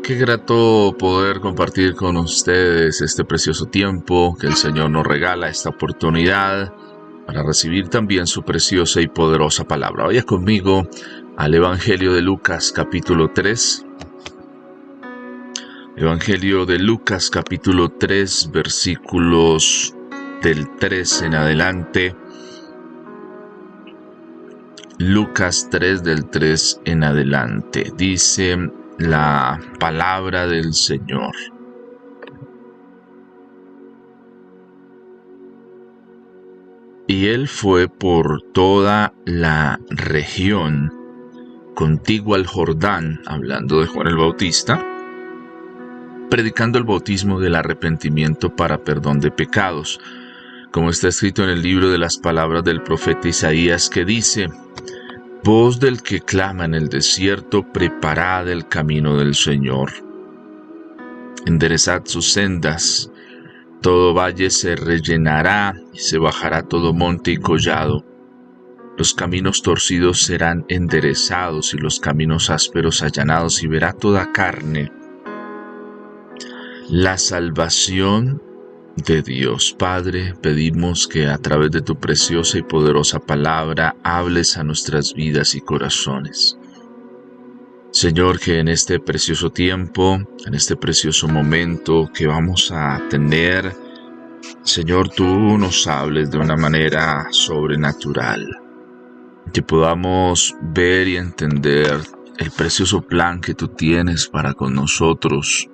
Qué grato poder compartir con ustedes este precioso tiempo que el Señor nos regala, esta oportunidad para recibir también su preciosa y poderosa palabra. Vaya conmigo al Evangelio de Lucas capítulo 3. Evangelio de Lucas capítulo 3, versículos del 3 en adelante. Lucas 3 del 3 en adelante. Dice la palabra del Señor. Y él fue por toda la región contigua al Jordán, hablando de Juan el Bautista, predicando el bautismo del arrepentimiento para perdón de pecados, como está escrito en el libro de las palabras del profeta Isaías, que dice: voz del que clama en el desierto, preparad el camino del Señor. Enderezad sus sendas, todo valle se rellenará y se bajará todo monte y collado. Los caminos torcidos serán enderezados y los caminos ásperos allanados, y verá toda carne la salvación de Dios. Padre, pedimos que a través de tu preciosa y poderosa palabra hables a nuestras vidas y corazones. Señor, que en este precioso tiempo, en este precioso momento que vamos a tener, Señor, tú nos hables de una manera sobrenatural, que podamos ver y entender el precioso plan que tú tienes para con nosotros.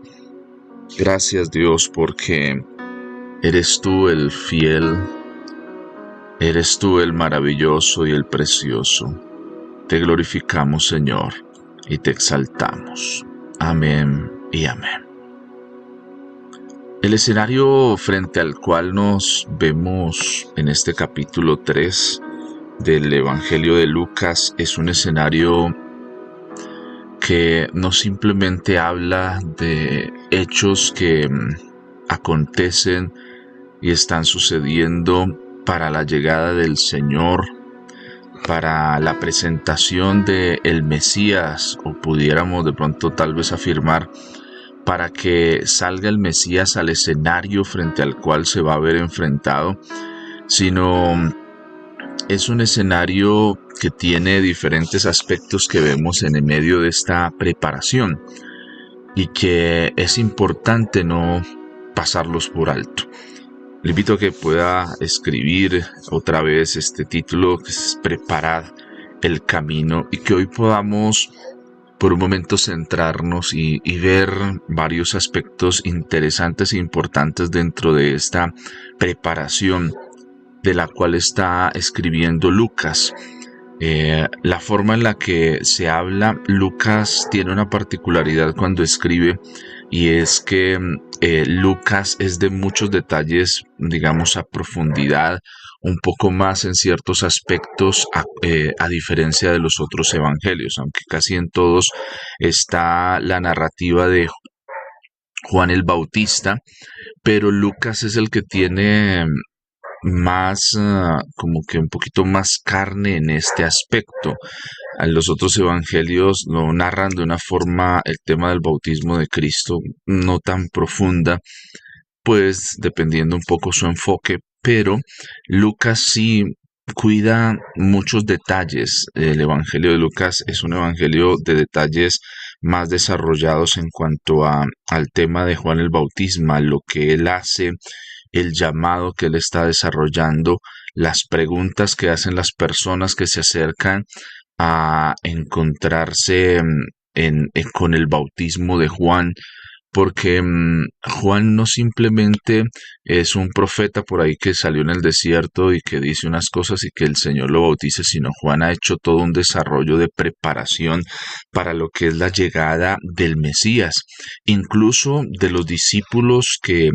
Gracias, Dios, porque eres tú el fiel, eres tú el maravilloso y el precioso. Te glorificamos, Señor, y te exaltamos. Amén y amén. El escenario frente al cual nos vemos en este capítulo 3 del Evangelio de Lucas es un escenario que no simplemente habla de hechos que acontecen y están sucediendo para la llegada del Señor, para la presentación del Mesías, o pudiéramos de pronto tal vez afirmar, para que salga el Mesías al escenario frente al cual se va a ver enfrentado, sino es un escenario que tiene diferentes aspectos que vemos en el medio de esta preparación y que es importante no pasarlos por alto. Le invito a que pueda escribir otra vez este título, que es Preparad el camino, y que hoy podamos por un momento centrarnos y ver varios aspectos interesantes e importantes dentro de esta preparación de la cual está escribiendo Lucas. La forma en la que se habla, Lucas tiene una particularidad cuando escribe, y es que Lucas es de muchos detalles, digamos, a profundidad, un poco más en ciertos aspectos, a diferencia de los otros evangelios, aunque casi en todos está la narrativa de Juan el Bautista, pero Lucas es el que tiene más, como que un poquito más carne en este aspecto. Los otros evangelios lo narran de una forma, el tema del bautismo de Cristo, no tan profunda, pues dependiendo un poco su enfoque, pero Lucas sí cuida muchos detalles. El evangelio de Lucas es un evangelio de detalles más desarrollados en cuanto al tema de Juan el Bautismo, lo que él hace, el llamado que él está desarrollando, las preguntas que hacen las personas que se acercan a encontrarse con el bautismo de Juan, porque Juan no simplemente es un profeta por ahí que salió en el desierto y que dice unas cosas y que el Señor lo bautice, sino Juan ha hecho todo un desarrollo de preparación para lo que es la llegada del Mesías, incluso de los discípulos que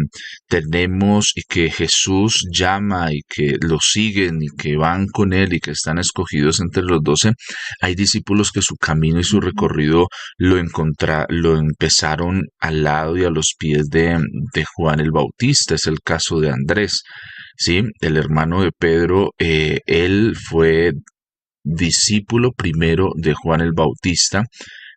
tenemos y que Jesús llama y que lo siguen y que van con él y que están escogidos entre los 12. Hay discípulos que su camino y su recorrido lo empezaron al lado y a los pies de Juan el Bautista. Es el caso de Andrés, ¿sí? El hermano de Pedro. Él fue discípulo primero de Juan el Bautista,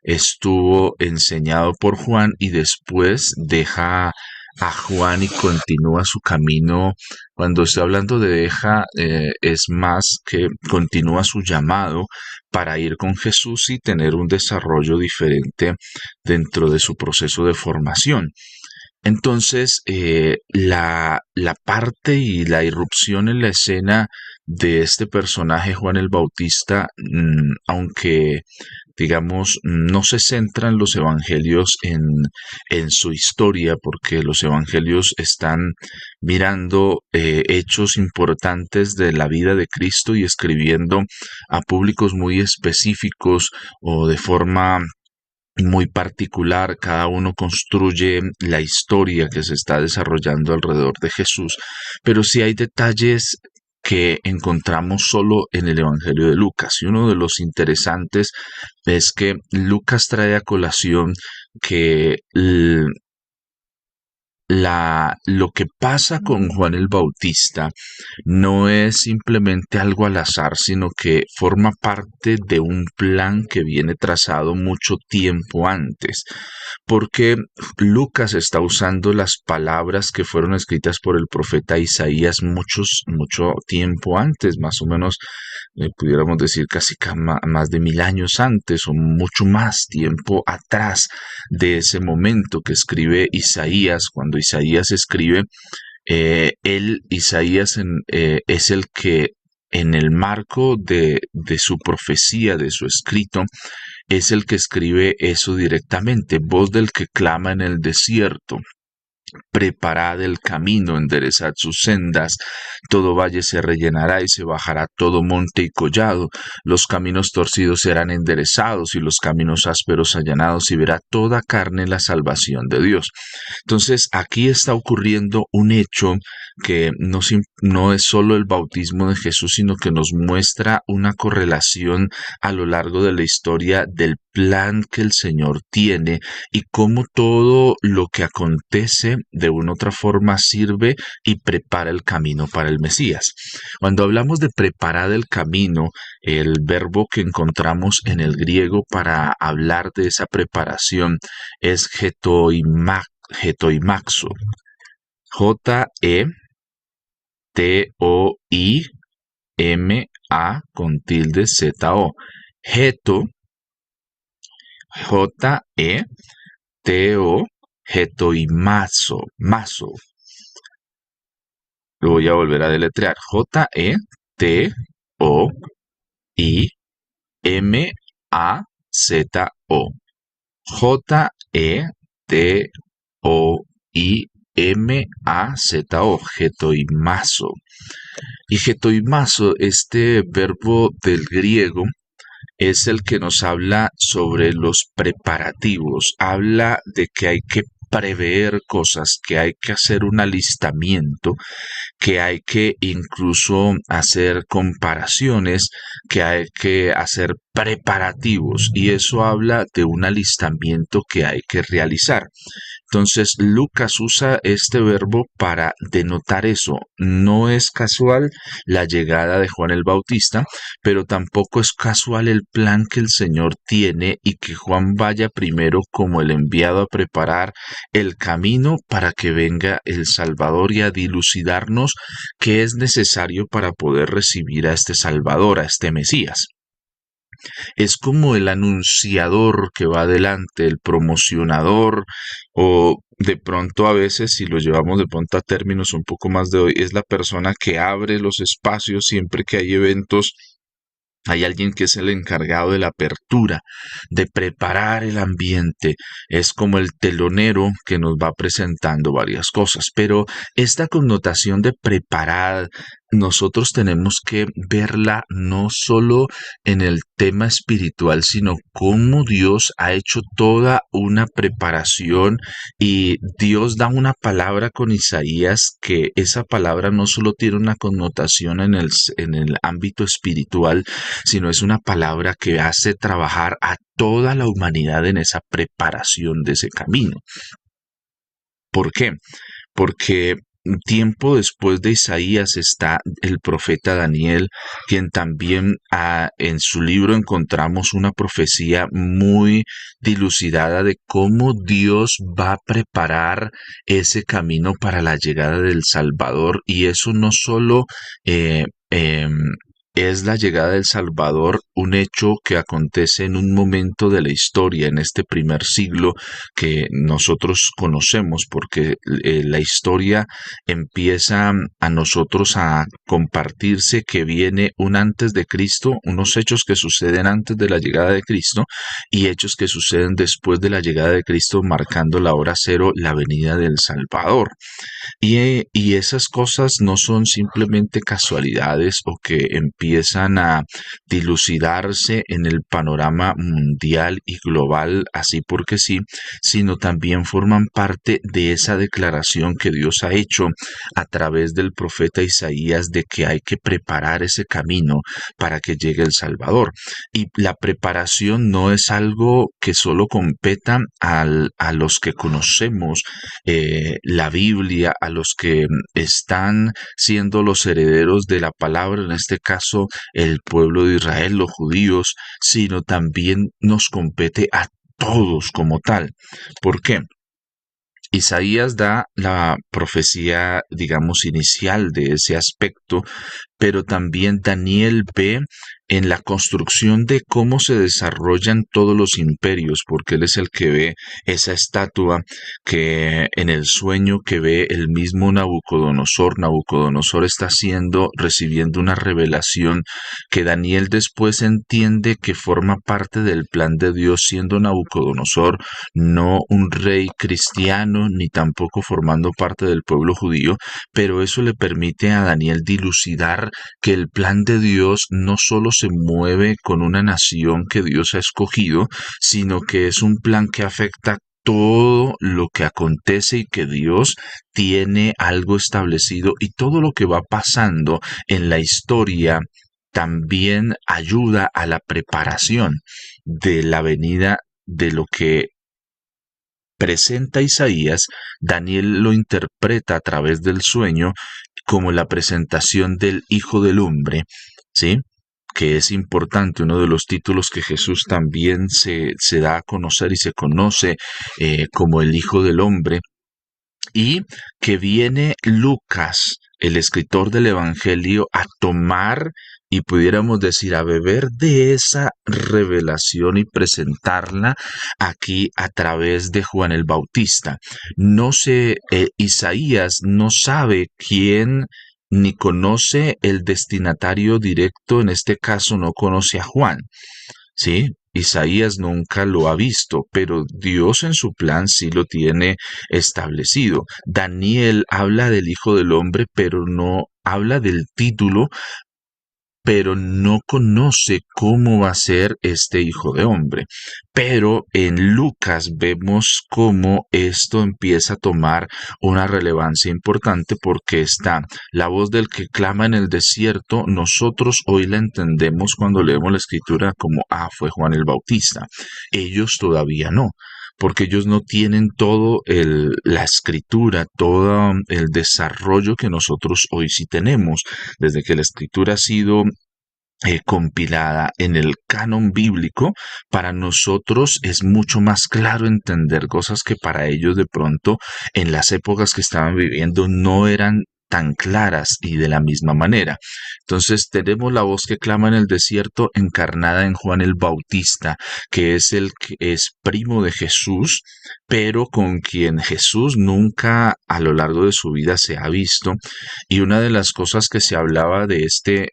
estuvo enseñado por Juan y después deja a Juan y continúa su camino. Cuando estoy hablando de deja, es más que continúa su llamado para ir con Jesús y tener un desarrollo diferente dentro de su proceso de formación. Entonces, la parte y la irrupción en la escena de este personaje, Juan el Bautista, aunque digamos, no se centran los evangelios en su historia, porque los evangelios están mirando hechos importantes de la vida de Cristo y escribiendo a públicos muy específicos o de forma muy particular. Cada uno construye la historia que se está desarrollando alrededor de Jesús, pero sí hay detalles que encontramos solo en el Evangelio de Lucas. Y uno de los interesantes es que Lucas trae a colación que lo que pasa con Juan el Bautista no es simplemente algo al azar, sino que forma parte de un plan que viene trazado mucho tiempo antes, porque Lucas está usando las palabras que fueron escritas por el profeta Isaías mucho tiempo antes, más o menos, pudiéramos decir casi más de 1000 años antes o mucho más tiempo atrás de ese momento que escribe Isaías. Cuando Isaías escribe, Isaías es el que en el marco de su profecía, de su escrito, es el que escribe eso directamente: voz del que clama en el desierto, preparad el camino, enderezad sus sendas, todo valle se rellenará y se bajará todo monte y collado, los caminos torcidos serán enderezados y los caminos ásperos allanados, y verá toda carne la salvación de Dios. Entonces aquí está ocurriendo un hecho que no es solo el bautismo de Jesús, sino que nos muestra una correlación a lo largo de la historia del plan que el Señor tiene y cómo todo lo que acontece de una u otra forma sirve y prepara el camino para el Mesías. Cuando hablamos de preparar el camino, el verbo que encontramos en el griego para hablar de esa preparación es getoimaxo. Getoima con tilde zo. Geto, Geo, getoimazo, mazo. Lo voy a volver a deletrear: Getoimazo. Getoimazo, getoimazo. Y getoimazo, este verbo del griego, es el que nos habla sobre los preparativos, habla de que hay que prever cosas, que hay que hacer un alistamiento, que hay que incluso hacer comparaciones, que hay que hacer preparativos, y eso habla de un alistamiento que hay que realizar. Entonces Lucas usa este verbo para denotar eso. No es casual la llegada de Juan el Bautista, pero tampoco es casual el plan que el Señor tiene y que Juan vaya primero como el enviado a preparar el camino para que venga el Salvador y a dilucidarnos qué es necesario para poder recibir a este Salvador, a este Mesías. Es como el anunciador que va adelante, el promocionador, o de pronto a veces, si lo llevamos de pronto a términos un poco más de hoy, es la persona que abre los espacios siempre que hay eventos. Hay alguien que es el encargado de la apertura, de preparar el ambiente. Es como el telonero que nos va presentando varias cosas. Pero esta connotación de preparar, nosotros tenemos que verla no solo en el tema espiritual, sino cómo Dios ha hecho toda una preparación, y Dios da una palabra con Isaías, que esa palabra no solo tiene una connotación en el ámbito espiritual, sino es una palabra que hace trabajar a toda la humanidad en esa preparación de ese camino. ¿Por qué? Porque tiempo después de Isaías está el profeta Daniel, quien también en su libro encontramos una profecía muy dilucidada de cómo Dios va a preparar ese camino para la llegada del Salvador. Y eso no solo eh, em, es la llegada del Salvador, un hecho que acontece en un momento de la historia, en este primer siglo que nosotros conocemos, porque la historia empieza a nosotros a compartirse que viene un antes de Cristo, unos hechos que suceden antes de la llegada de Cristo y hechos que suceden después de la llegada de Cristo, marcando la hora cero, la venida del Salvador. Y esas cosas no son simplemente casualidades o que empiezan a dilucidarse en el panorama mundial y global así porque sí, sino también forman parte de esa declaración que Dios ha hecho a través del profeta Isaías de que hay que preparar ese camino para que llegue el Salvador. Y la preparación no es algo que solo competa a los que conocemos la Biblia, a los que están siendo los herederos de la palabra, en este caso el pueblo de Israel, los judíos, sino también nos compete a todos como tal. ¿Por qué? Isaías da la profecía, digamos, inicial de ese aspecto, pero también Daniel ve en la construcción de cómo se desarrollan todos los imperios, porque él es el que ve esa estatua que en el sueño que ve el mismo Nabucodonosor. Nabucodonosor está recibiendo una revelación que Daniel después entiende que forma parte del plan de Dios, siendo Nabucodonosor no un rey cristiano ni tampoco formando parte del pueblo judío, pero eso le permite a Daniel dilucidar que el plan de Dios no solo se mueve con una nación que Dios ha escogido, sino que es un plan que afecta todo lo que acontece y que Dios tiene algo establecido y todo lo que va pasando en la historia también ayuda a la preparación de la venida de lo que presenta Isaías. Daniel lo interpreta a través del sueño como la presentación del Hijo del Hombre, ¿sí? Que es importante, uno de los títulos que Jesús también se da a conocer y se conoce como el Hijo del Hombre, y que viene Lucas, el escritor del Evangelio, a tomar y pudiéramos decir a beber de esa revelación y presentarla aquí a través de Juan el Bautista. No sé, Isaías no sabe quién ni conoce el destinatario directo, en este caso no conoce a Juan. Sí, Isaías nunca lo ha visto, pero Dios en su plan sí lo tiene establecido. Daniel habla del Hijo del Hombre, pero no habla del título, pero no conoce cómo va a ser este Hijo de Hombre. Pero en Lucas vemos cómo esto empieza a tomar una relevancia importante porque está la voz del que clama en el desierto. Nosotros hoy la entendemos cuando leemos la escritura como, fue Juan el Bautista. Ellos todavía no, porque ellos no tienen la escritura, todo el desarrollo que nosotros hoy sí tenemos. Desde que la escritura ha sido compilada en el canon bíblico, para nosotros es mucho más claro entender cosas que para ellos de pronto en las épocas que estaban viviendo no eran tan claras y de la misma manera. Entonces tenemos la voz que clama en el desierto encarnada en Juan el Bautista, que es el que es primo de Jesús, pero con quien Jesús nunca a lo largo de su vida se ha visto. Y una de las cosas que se hablaba de este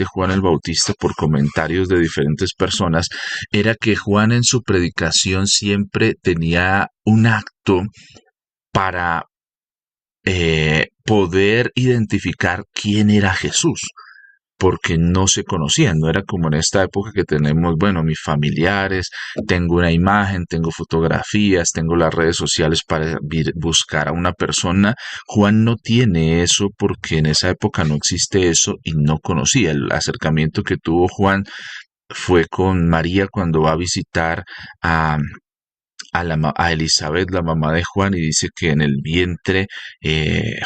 Juan el Bautista por comentarios de diferentes personas era que Juan en su predicación siempre tenía un acto para poder identificar quién era Jesús, porque no se conocían, no era como en esta época que tenemos, bueno, mis familiares, tengo una imagen, tengo fotografías, tengo las redes sociales para buscar a una persona. Juan no tiene eso porque en esa época no existe eso y no conocía. El acercamiento que tuvo Juan fue con María cuando va a visitar a a Elizabeth, la mamá de Juan, y dice que en el vientre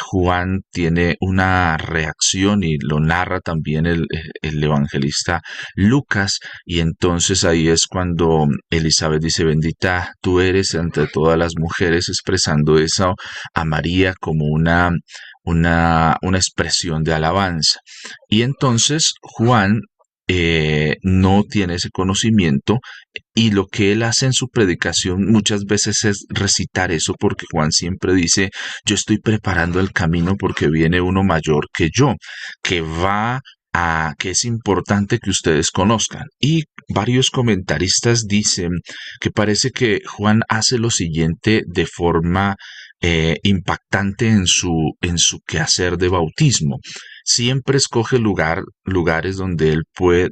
Juan tiene una reacción y lo narra también el evangelista Lucas, y entonces ahí es cuando Elizabeth dice, bendita tú eres entre todas las mujeres, expresando eso a María como una expresión de alabanza. Y entonces Juan no tiene ese conocimiento, y lo que él hace en su predicación muchas veces es recitar eso, porque Juan siempre dice, yo estoy preparando el camino porque viene uno mayor que yo, que va que es importante que ustedes conozcan. Y varios comentaristas dicen que parece que Juan hace lo siguiente de forma impactante en su quehacer de bautismo. Siempre escoge lugares donde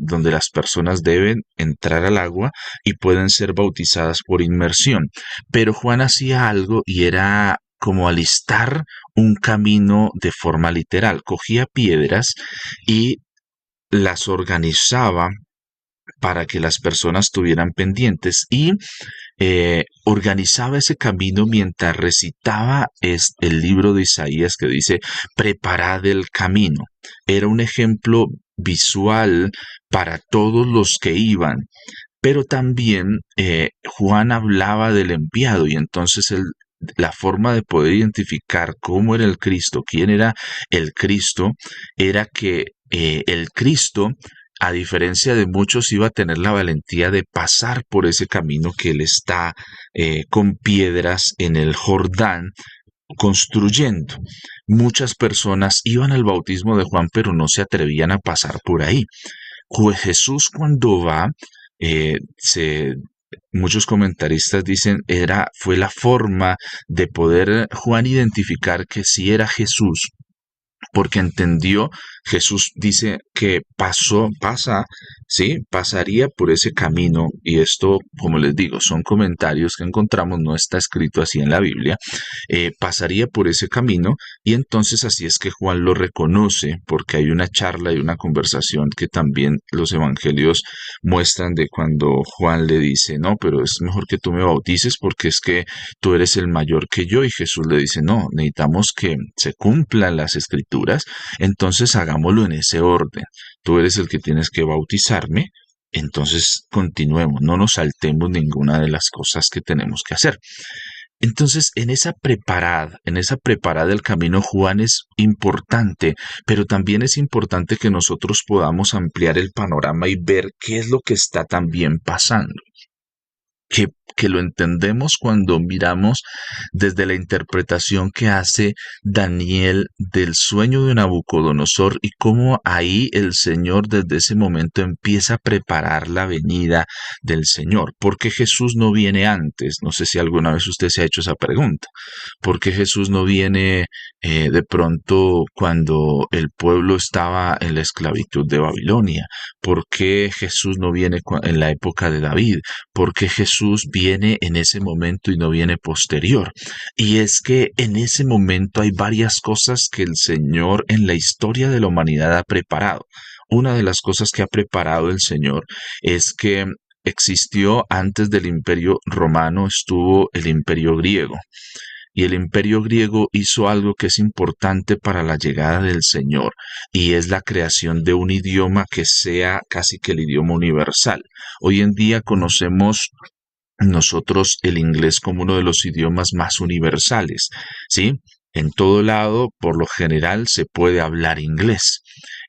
donde las personas deben entrar al agua y pueden ser bautizadas por inmersión. Pero Juan hacía algo, y era como alistar un camino de forma literal. Cogía piedras y las organizaba para que las personas estuvieran pendientes, y organizaba ese camino mientras recitaba el libro de Isaías que dice, preparad el camino. Era un ejemplo visual para todos los que iban. Pero también Juan hablaba del enviado, y entonces la forma de poder identificar cómo era el Cristo, quién era el Cristo, era que el Cristo, a diferencia de muchos, iba a tener la valentía de pasar por ese camino que él está con piedras en el Jordán construyendo. Muchas personas iban al bautismo de Juan, pero no se atrevían a pasar por ahí. Pues Jesús, cuando va, eh, se, muchos comentaristas dicen, fue la forma de poder Juan identificar que sí era Jesús, porque entendió, Jesús dice que sí, pasaría por ese camino, y esto, como les digo, son comentarios que encontramos, no está escrito así en la Biblia. Pasaría por ese camino, y entonces así es que Juan lo reconoce, porque hay una charla y una conversación que también los evangelios muestran, de cuando Juan le dice, no, pero es mejor que tú me bautices porque es que tú eres el mayor que yo, y Jesús le dice, no, necesitamos que se cumplan las escrituras, entonces hagámoslo en ese orden. Tú eres el que tienes que bautizarme, entonces continuemos, no nos saltemos ninguna de las cosas que tenemos que hacer. Entonces, en esa preparada del camino, Juan es importante, pero también es importante que nosotros podamos ampliar el panorama y ver qué es lo que está también pasando. Que, que lo entendemos cuando miramos desde la interpretación que hace Daniel del sueño de Nabucodonosor, y cómo ahí el Señor desde ese momento empieza a preparar la venida del Señor. ¿Por qué Jesús no viene antes? No sé si alguna vez usted se ha hecho esa pregunta. ¿Por qué Jesús no viene de pronto cuando el pueblo estaba en la esclavitud de Babilonia? ¿Por qué Jesús no viene en la época de David? ¿Por qué Jesús viene en ese momento y no viene posterior? Y es que en ese momento hay varias cosas que el Señor en la historia de la humanidad ha preparado. Una de las cosas que ha preparado el Señor es que existió antes del Imperio Romano, estuvo el Imperio Griego. Y el Imperio Griego hizo algo que es importante para la llegada del Señor, y es la creación de un idioma que sea casi que el idioma universal. Hoy en día conocemos nosotros el inglés como uno de los idiomas más universales, ¿sí? En todo lado, por lo general, se puede hablar inglés.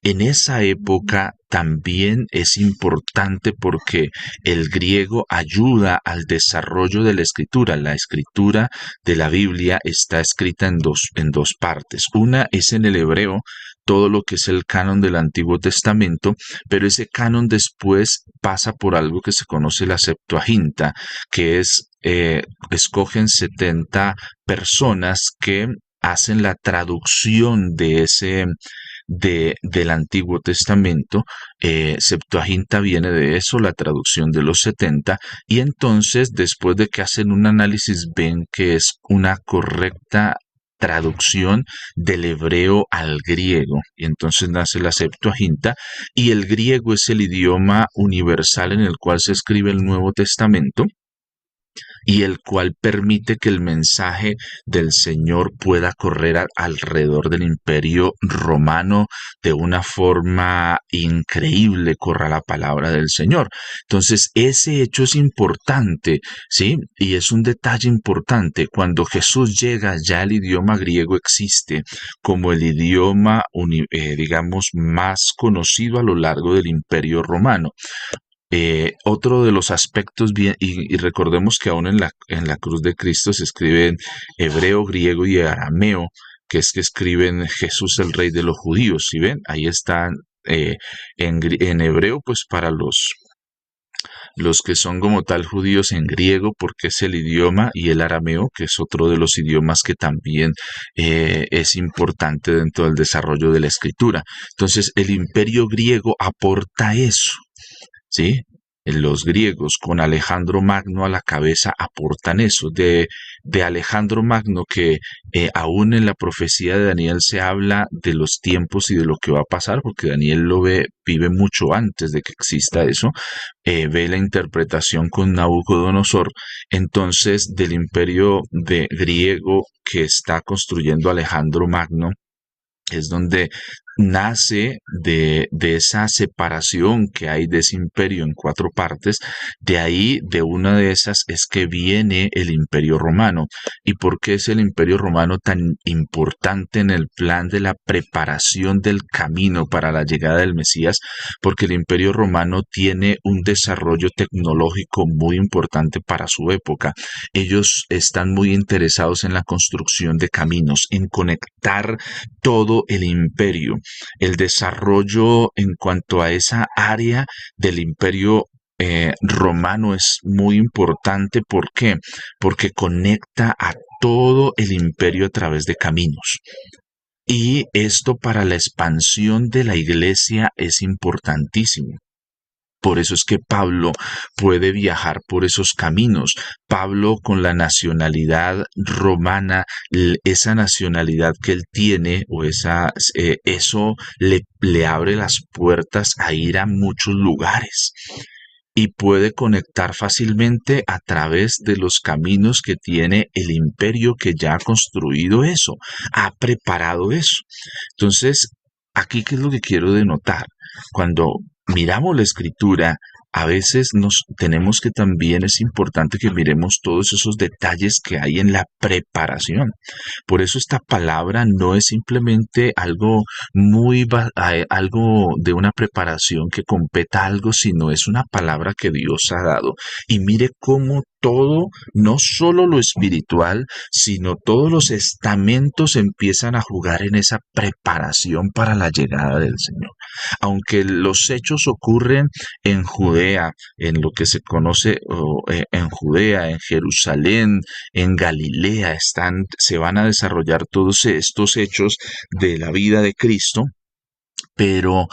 En esa época también es importante porque el griego ayuda al desarrollo de la escritura. La escritura de la Biblia está escrita en dos partes. Una es en el hebreo, todo lo que es el canon del Antiguo Testamento, pero ese canon después pasa por algo que se conoce la Septuaginta, que escogen 70 personas que hacen la traducción del Antiguo Testamento. Septuaginta viene de eso, la traducción de los 70, y entonces después de que hacen un análisis ven que es una correcta traducción del hebreo al griego, y entonces nace la Septuaginta, y el griego es el idioma universal en el cual se escribe el Nuevo Testamento. y el cual permite que el mensaje del Señor pueda correr alrededor del imperio romano de una forma increíble, corra la palabra del Señor. Entonces, ese hecho es importante, ¿sí? Y es un detalle importante. Cuando Jesús llega, ya el idioma griego existe como el idioma, digamos, más conocido a lo largo del imperio romano. Otro de los aspectos bien, y recordemos que aún en la cruz de Cristo se escribe en hebreo, griego y arameo, que es que escriben Jesús el Rey de los judíos, ¿sí ven? Ahí están en hebreo, pues para los que son como tal judíos, en griego, porque es el idioma, y el arameo, que es otro de los idiomas que también es importante dentro del desarrollo de la escritura. Entonces, el imperio griego aporta eso. ¿Sí? Los griegos con Alejandro Magno a la cabeza aportan eso. De Alejandro Magno que aún en la profecía de Daniel se habla de los tiempos y de lo que va a pasar, porque Daniel vive mucho antes de que exista eso, ve la interpretación con Nabucodonosor. Entonces, del imperio de griego que está construyendo Alejandro Magno, es donde nace de esa separación que hay de ese imperio en cuatro partes. De ahí, de una de esas, es que viene el imperio romano. ¿Y por qué es el imperio romano tan importante en el plan de la preparación del camino para la llegada del Mesías? Porque el imperio romano tiene un desarrollo tecnológico muy importante para su época. Ellos están muy interesados en la construcción de caminos, en conectar todo el imperio. El desarrollo en cuanto a esa área del imperio romano es muy importante. ¿Por qué? Porque conecta a todo el imperio a través de caminos. Y esto para la expansión de la iglesia es importantísimo. Por eso es que Pablo puede viajar por esos caminos. Pablo con la nacionalidad romana, esa nacionalidad que él tiene, o eso le abre las puertas a ir a muchos lugares. Y puede conectar fácilmente a través de los caminos que tiene el imperio que ya ha construido eso, ha preparado eso. Entonces, aquí, ¿qué es lo que quiero denotar? Cuando miramos la escritura, a veces nos tenemos que también es importante que miremos todos esos detalles que hay en la preparación. Por eso esta palabra no es simplemente algo algo de una preparación que competa algo, sino es una palabra que Dios ha dado. Y mire cómo todo, no solo lo espiritual, sino todos los estamentos empiezan a jugar en esa preparación para la llegada del Señor. Aunque los hechos ocurren en Judea, en lo que se conoce en Judea, en Jerusalén, en Galilea, se van a desarrollar todos estos hechos de la vida de Cristo, pero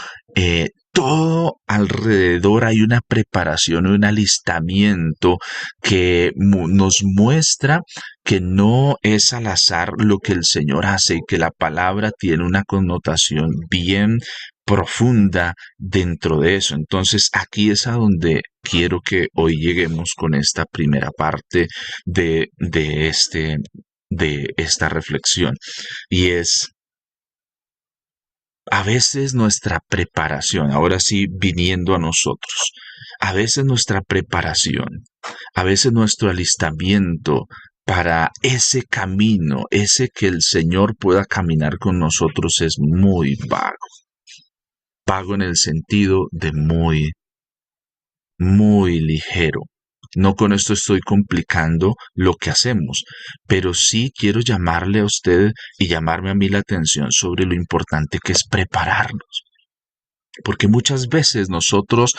todo alrededor hay una preparación, un alistamiento que nos muestra que no es al azar lo que el Señor hace y que la palabra tiene una connotación bien profunda dentro de eso. Entonces aquí es a donde quiero que hoy lleguemos con esta primera parte de esta reflexión, y es a veces nuestra preparación, ahora sí viniendo a nosotros, a veces nuestra preparación, a veces nuestro alistamiento para ese camino, ese que el Señor pueda caminar con nosotros, es muy vago. Vago en el sentido de muy ligero. No con esto estoy complicando lo que hacemos, pero sí quiero llamarle a usted y llamarme a mí la atención sobre lo importante que es prepararnos. Porque muchas veces nosotros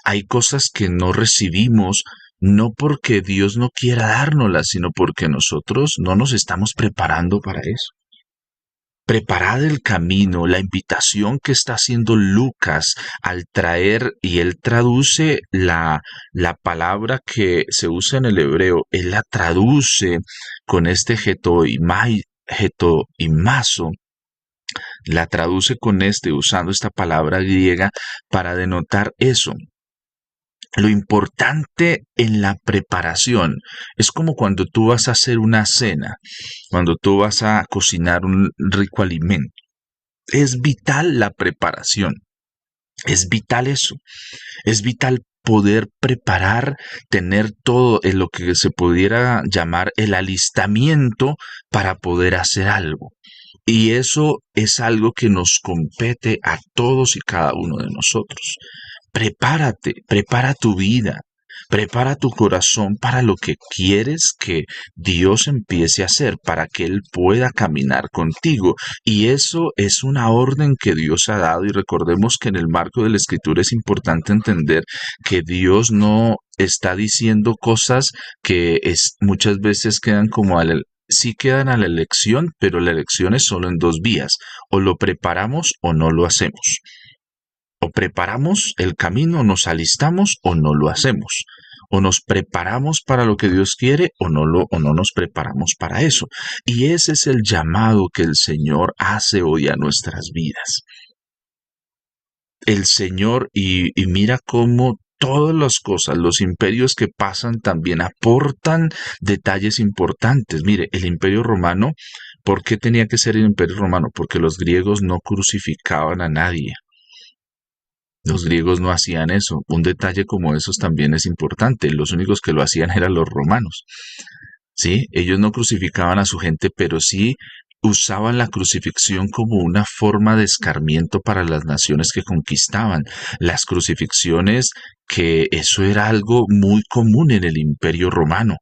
hay cosas que no recibimos, no porque Dios no quiera dárnoslas, sino porque nosotros no nos estamos preparando para eso. Preparad el camino, la invitación que está haciendo Lucas al traer, y él traduce la palabra que se usa en el hebreo, él la traduce con este getoimazo, la traduce con usando esta palabra griega para denotar eso. Lo importante en la preparación es como cuando tú vas a hacer una cena, cuando tú vas a cocinar un rico alimento. Es vital la preparación, es vital eso, es vital poder preparar, tener todo en lo que se pudiera llamar el alistamiento para poder hacer algo. Y eso es algo que nos compete a todos y cada uno de nosotros. Prepárate, prepara tu vida, prepara tu corazón para lo que quieres que Dios empiece a hacer, para que Él pueda caminar contigo. Y eso es una orden que Dios ha dado y recordemos que en el marco de la Escritura es importante entender que Dios no está diciendo cosas que muchas veces quedan como sí quedan a la elección, pero la elección es solo en dos vías, o lo preparamos o no lo hacemos. O preparamos el camino, nos alistamos o no lo hacemos. O nos preparamos para lo que Dios quiere o no nos preparamos para eso. Y ese es el llamado que el Señor hace hoy a nuestras vidas. El Señor, y mira cómo todas las cosas, los imperios que pasan también aportan detalles importantes. Mire, el imperio romano, ¿por qué tenía que ser el imperio romano? Porque los griegos no crucificaban a nadie. Los griegos no hacían eso. Un detalle como esos también es importante. Los únicos que lo hacían eran los romanos. ¿Sí? Ellos no crucificaban a su gente, pero sí usaban la crucifixión como una forma de escarmiento para las naciones que conquistaban. Las crucifixiones, que eso era algo muy común en el Imperio Romano.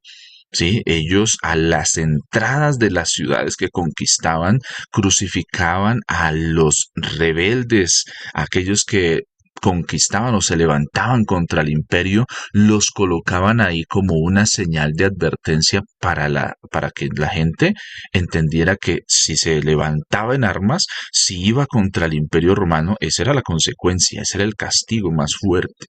Sí, ellos a las entradas de las ciudades que conquistaban crucificaban a los rebeldes, aquellos que conquistaban o se levantaban contra el imperio, los colocaban ahí como una señal de advertencia para que la gente entendiera que si se levantaba en armas, si iba contra el imperio romano, esa era la consecuencia, ese era el castigo más fuerte.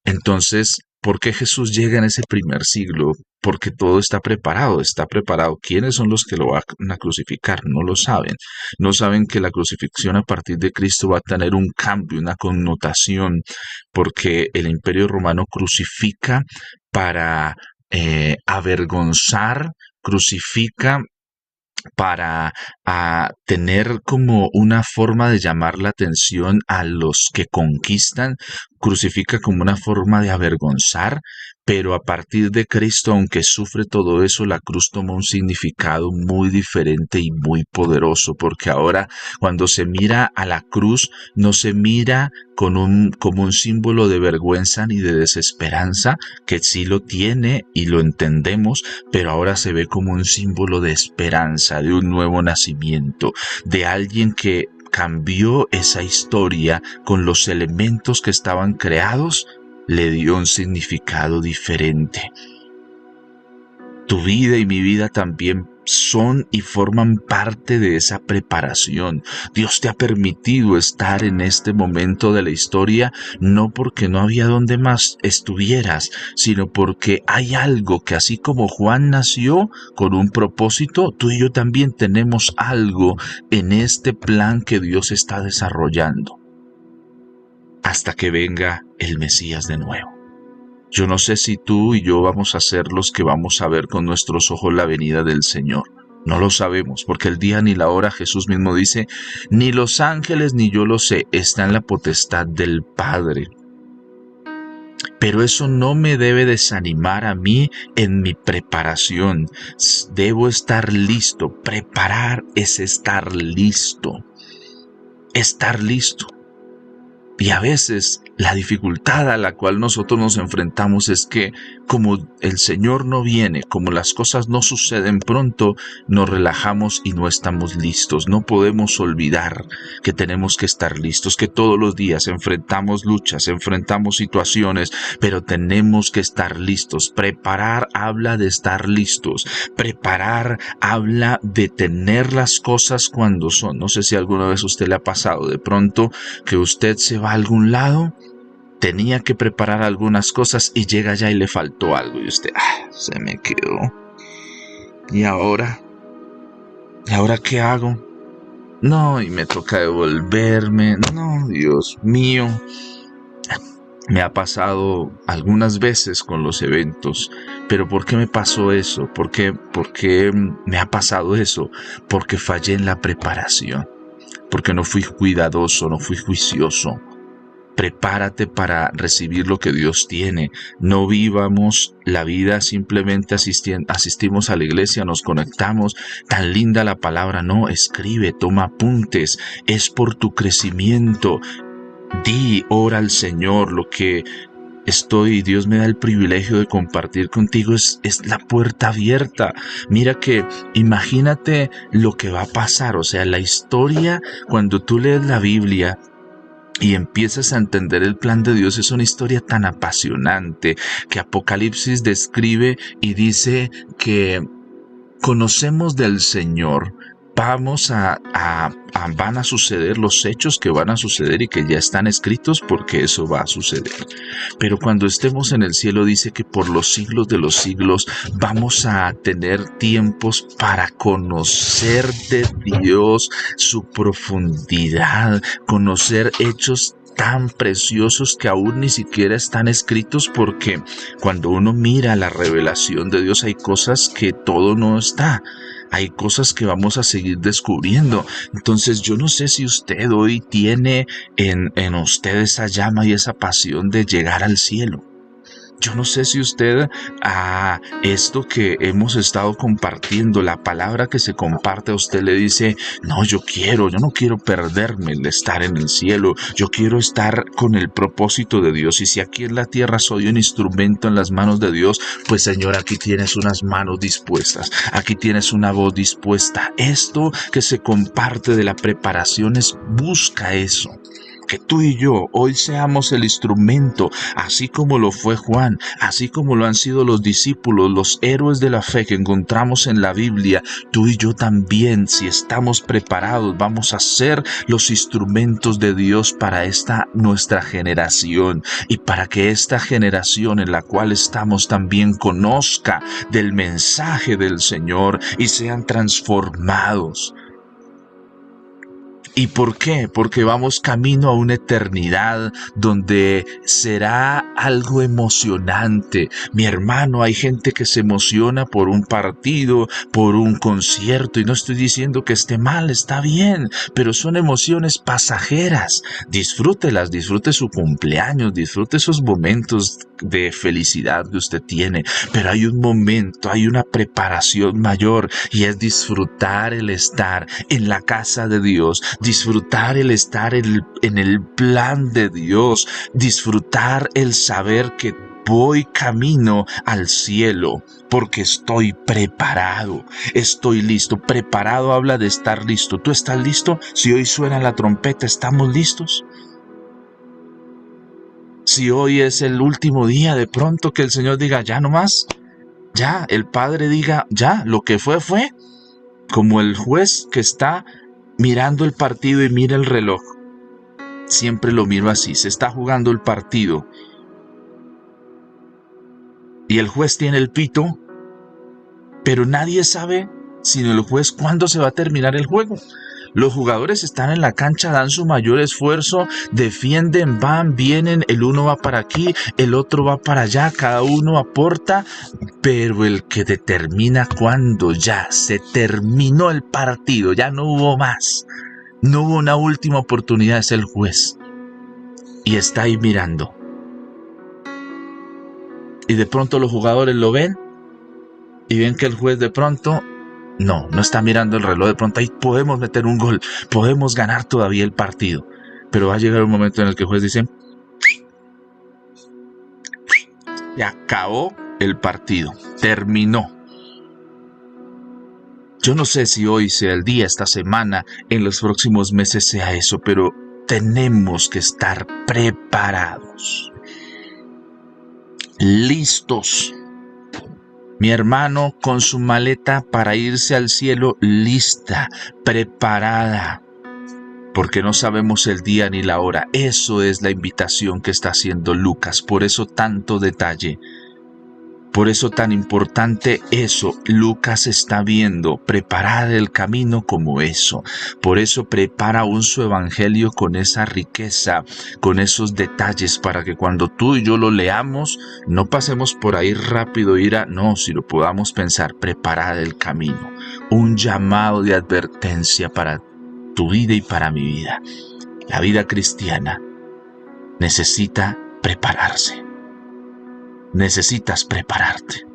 Entonces, ¿por qué Jesús llega en ese primer siglo? Porque todo está preparado, está preparado. ¿Quiénes son los que lo van a crucificar? No lo saben. No saben que la crucifixión a partir de Cristo va a tener un cambio, una connotación, porque el Imperio Romano crucifica para avergonzar, crucifica para tener como una forma de llamar la atención a los que conquistan, crucifica como una forma de avergonzar, pero a partir de Cristo, aunque sufre todo eso, la cruz toma un significado muy diferente y muy poderoso, porque ahora cuando se mira a la cruz, no se mira como un símbolo de vergüenza ni de desesperanza, que sí lo tiene y lo entendemos, pero ahora se ve como un símbolo de esperanza, de un nuevo nacimiento, de alguien que cambió esa historia con los elementos que estaban creados, le dio un significado diferente. Tu vida y mi vida también son y forman parte de esa preparación. Dios te ha permitido estar en este momento de la historia, no porque no había donde más estuvieras, sino porque hay algo que, así como Juan nació con un propósito, tú y yo también tenemos algo en este plan que Dios está desarrollando hasta que venga el Mesías de nuevo. Yo no sé si tú y yo vamos a ser los que vamos a ver con nuestros ojos la venida del Señor. No lo sabemos, porque el día ni la hora, Jesús mismo dice, ni los ángeles ni yo lo sé, está en la potestad del Padre. Pero eso no me debe desanimar a mí en mi preparación. Debo estar listo. Preparar es estar listo. Estar listo. Y a veces la dificultad a la cual nosotros nos enfrentamos es que como el Señor no viene, como las cosas no suceden pronto, nos relajamos y no estamos listos. No podemos olvidar que tenemos que estar listos, que todos los días enfrentamos luchas, enfrentamos situaciones, pero tenemos que estar listos. Preparar habla de estar listos. Preparar habla de tener las cosas cuando son. No sé si alguna vez a usted le ha pasado de pronto que usted se va a algún lado, tenía que preparar algunas cosas y llega allá y le faltó algo y usted, se me quedó. ¿Y ahora? ¿Y ahora qué hago? No, y me toca devolverme. No, Dios mío. Me ha pasado algunas veces con los eventos, pero ¿por qué me pasó eso? ¿Por qué me ha pasado eso? Porque fallé en la preparación, porque no fui cuidadoso, no fui juicioso. Prepárate para recibir lo que Dios tiene. No vivamos la vida simplemente asistimos a la iglesia, nos conectamos, tan linda la palabra. No, escribe, toma apuntes, es por tu crecimiento. Ora al Señor lo que Dios me da el privilegio de compartir contigo, es la puerta abierta. Mira que imagínate lo que va a pasar, o sea, la historia, cuando tú lees la Biblia y empiezas a entender el plan de Dios, es una historia tan apasionante que Apocalipsis describe y dice que conocemos del Señor. Van a suceder los hechos que van a suceder y que ya están escritos, porque eso va a suceder. Pero cuando estemos en el cielo, dice que por los siglos de los siglos vamos a tener tiempos para conocer de Dios su profundidad, conocer hechos tan preciosos que aún ni siquiera están escritos, porque cuando uno mira la revelación de Dios hay cosas que todo no está. Hay cosas que vamos a seguir descubriendo. Entonces yo no sé si usted hoy tiene en usted esa llama y esa pasión de llegar al cielo. Yo no sé si usted a esto que hemos estado compartiendo, la palabra que se comparte, a usted le dice, no, yo no quiero perderme el estar en el cielo, yo quiero estar con el propósito de Dios, y si aquí en la tierra soy un instrumento en las manos de Dios, pues Señor, aquí tienes unas manos dispuestas, aquí tienes una voz dispuesta. Esto que se comparte de la preparación busca eso. Que tú y yo hoy seamos el instrumento, así como lo fue Juan, así como lo han sido los discípulos, los héroes de la fe que encontramos en la Biblia. Tú y yo también, si estamos preparados, vamos a ser los instrumentos de Dios para esta nuestra generación, y para que esta generación en la cual estamos también conozca del mensaje del Señor y sean transformados. ¿Y por qué? Porque vamos camino a una eternidad donde será algo emocionante. Mi hermano, hay gente que se emociona por un partido, por un concierto, y no estoy diciendo que esté mal, está bien, pero son emociones pasajeras. Disfrútelas, disfrute su cumpleaños, disfrute esos momentos de felicidad que usted tiene, pero hay un momento, hay una preparación mayor, y es disfrutar el estar en la casa de Dios, disfrutar el estar en el plan de Dios, disfrutar el saber que voy camino al cielo porque estoy preparado, estoy listo. Preparado habla de estar listo. ¿Tú estás listo? Si hoy suena la trompeta, ¿estamos listos? Si hoy es el último día, de pronto que el Señor diga, ya no más, ya, el Padre diga, ya, lo que fue, como el juez que está mirando el partido y mira el reloj. Siempre lo miro así, se está jugando el partido y el juez tiene el pito, pero nadie sabe, sino el juez, cuándo se va a terminar el juego. Los jugadores están en la cancha, dan su mayor esfuerzo, defienden, van, vienen, el uno va para aquí, el otro va para allá, cada uno aporta, pero el que determina cuándo ya se terminó el partido, ya no hubo más, no hubo una última oportunidad, es el juez. Y está ahí mirando. Y de pronto los jugadores lo ven y ven que el juez de pronto no está mirando el reloj. De pronto ahí podemos meter un gol, podemos ganar todavía el partido, pero va a llegar un momento en el que el juez dice, se acabó el partido, terminó. Yo no sé si hoy sea el día, esta semana, en los próximos meses sea eso, pero tenemos que estar preparados, listos. Mi hermano con su maleta para irse al cielo lista, preparada, porque no sabemos el día ni la hora. Eso es la invitación que está haciendo Lucas, por eso tanto detalle. Por eso tan importante eso, Lucas está viendo, preparar el camino como eso. Por eso prepara aún su evangelio con esa riqueza, con esos detalles, para que cuando tú y yo lo leamos, no pasemos por ahí rápido, no, si lo podamos pensar, preparar el camino. Un llamado de advertencia para tu vida y para mi vida. La vida cristiana necesita prepararse. Necesitas prepararte.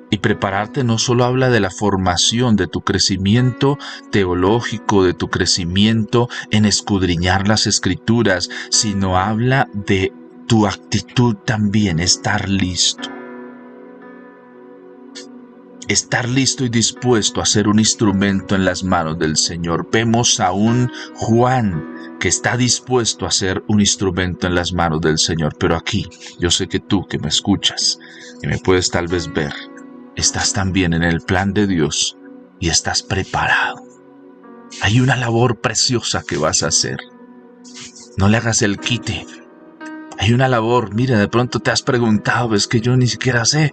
Y prepararte no solo habla de la formación, de tu crecimiento teológico, de tu crecimiento en escudriñar las Escrituras, sino habla de tu actitud también, estar listo. Estar listo y dispuesto a ser un instrumento en las manos del Señor. Vemos a un Juan que está dispuesto a ser un instrumento en las manos del Señor. Pero aquí, yo sé que tú que me escuchas, que me puedes tal vez ver, estás también en el plan de Dios y estás preparado. Hay una labor preciosa que vas a hacer. No le hagas el quite. Hay una labor, mira, de pronto te has preguntado, es que yo ni siquiera sé.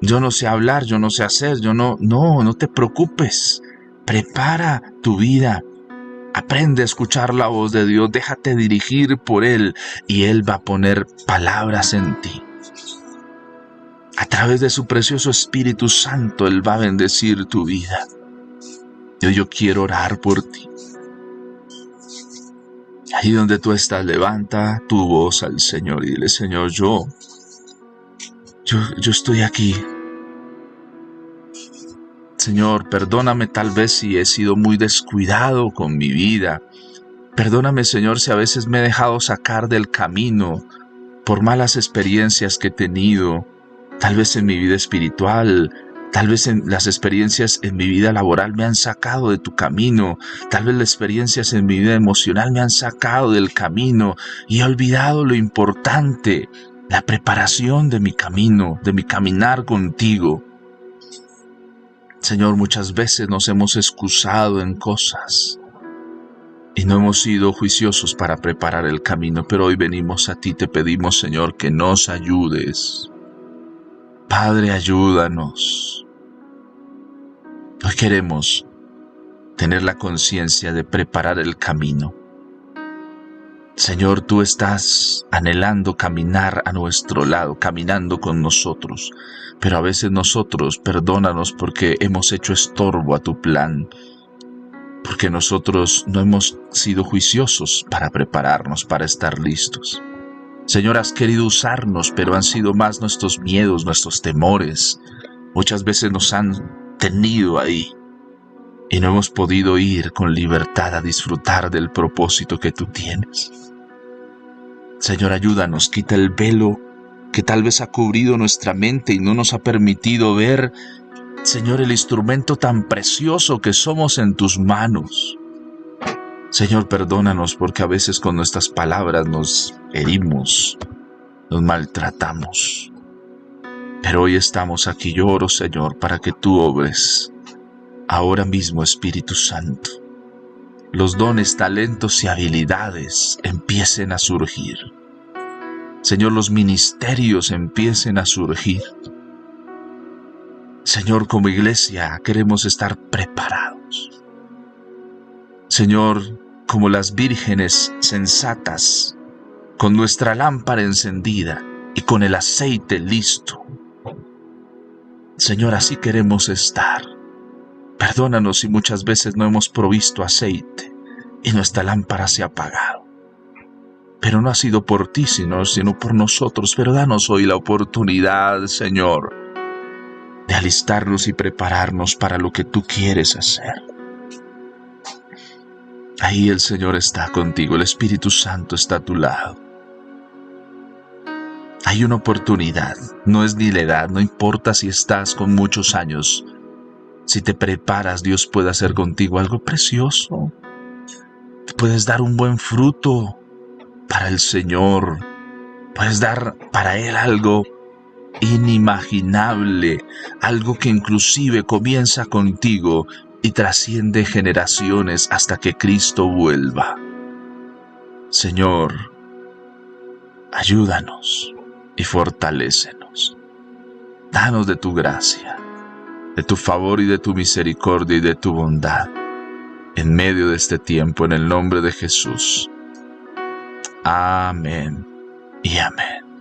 Yo no sé hablar, yo no sé hacer, no te preocupes. Prepara tu vida. Aprende a escuchar la voz de Dios, déjate dirigir por Él y Él va a poner palabras en ti. A través de su precioso Espíritu Santo, Él va a bendecir tu vida. Yo quiero orar por ti. Ahí donde tú estás, levanta tu voz al Señor y dile, Señor, yo estoy aquí. Señor, perdóname tal vez si he sido muy descuidado con mi vida. Perdóname, Señor, si a veces me he dejado sacar del camino por malas experiencias que he tenido, tal vez en mi vida espiritual, tal vez en las experiencias en mi vida laboral me han sacado de tu camino, tal vez las experiencias en mi vida emocional me han sacado del camino y he olvidado lo importante, la preparación de mi camino, de mi caminar contigo. Señor, muchas veces nos hemos excusado en cosas y no hemos sido juiciosos para preparar el camino, pero hoy venimos a ti, te pedimos, Señor, que nos ayudes. Padre, ayúdanos. Hoy queremos tener la conciencia de preparar el camino. Señor, tú estás anhelando caminar a nuestro lado, caminando con nosotros, pero a veces nosotros, perdónanos porque hemos hecho estorbo a tu plan, porque nosotros no hemos sido juiciosos para prepararnos, para estar listos. Señor, has querido usarnos, pero han sido más nuestros miedos, nuestros temores. Muchas veces nos han tenido ahí y no hemos podido ir con libertad a disfrutar del propósito que tú tienes. Señor, ayúdanos, quita el velo que tal vez ha cubrido nuestra mente y no nos ha permitido ver, Señor, el instrumento tan precioso que somos en tus manos. Señor, perdónanos porque a veces con nuestras palabras nos herimos, nos maltratamos. Pero hoy estamos aquí, yo oro, Señor, para que tú obres ahora mismo, Espíritu Santo. Los dones, talentos y habilidades empiecen a surgir. Señor, los ministerios empiecen a surgir. Señor, como iglesia queremos estar preparados. Señor, como las vírgenes sensatas, con nuestra lámpara encendida y con el aceite listo. Señor, así queremos estar. Perdónanos si muchas veces no hemos provisto aceite y nuestra lámpara se ha apagado. Pero no ha sido por ti, sino por nosotros. Pero danos hoy la oportunidad, Señor, de alistarnos y prepararnos para lo que tú quieres hacer. Ahí el Señor está contigo, el Espíritu Santo está a tu lado. Hay una oportunidad, no es ni la edad, no importa si estás con muchos años. Si te preparas, Dios puede hacer contigo algo precioso. Te puedes dar un buen fruto para el Señor. Puedes dar para Él algo inimaginable, algo que inclusive comienza contigo y trasciende generaciones hasta que Cristo vuelva. Señor, ayúdanos y fortalécenos. danos de tu gracia, de tu favor y de tu misericordia y de tu bondad en medio de este tiempo, en el nombre de Jesús. Amén y amén.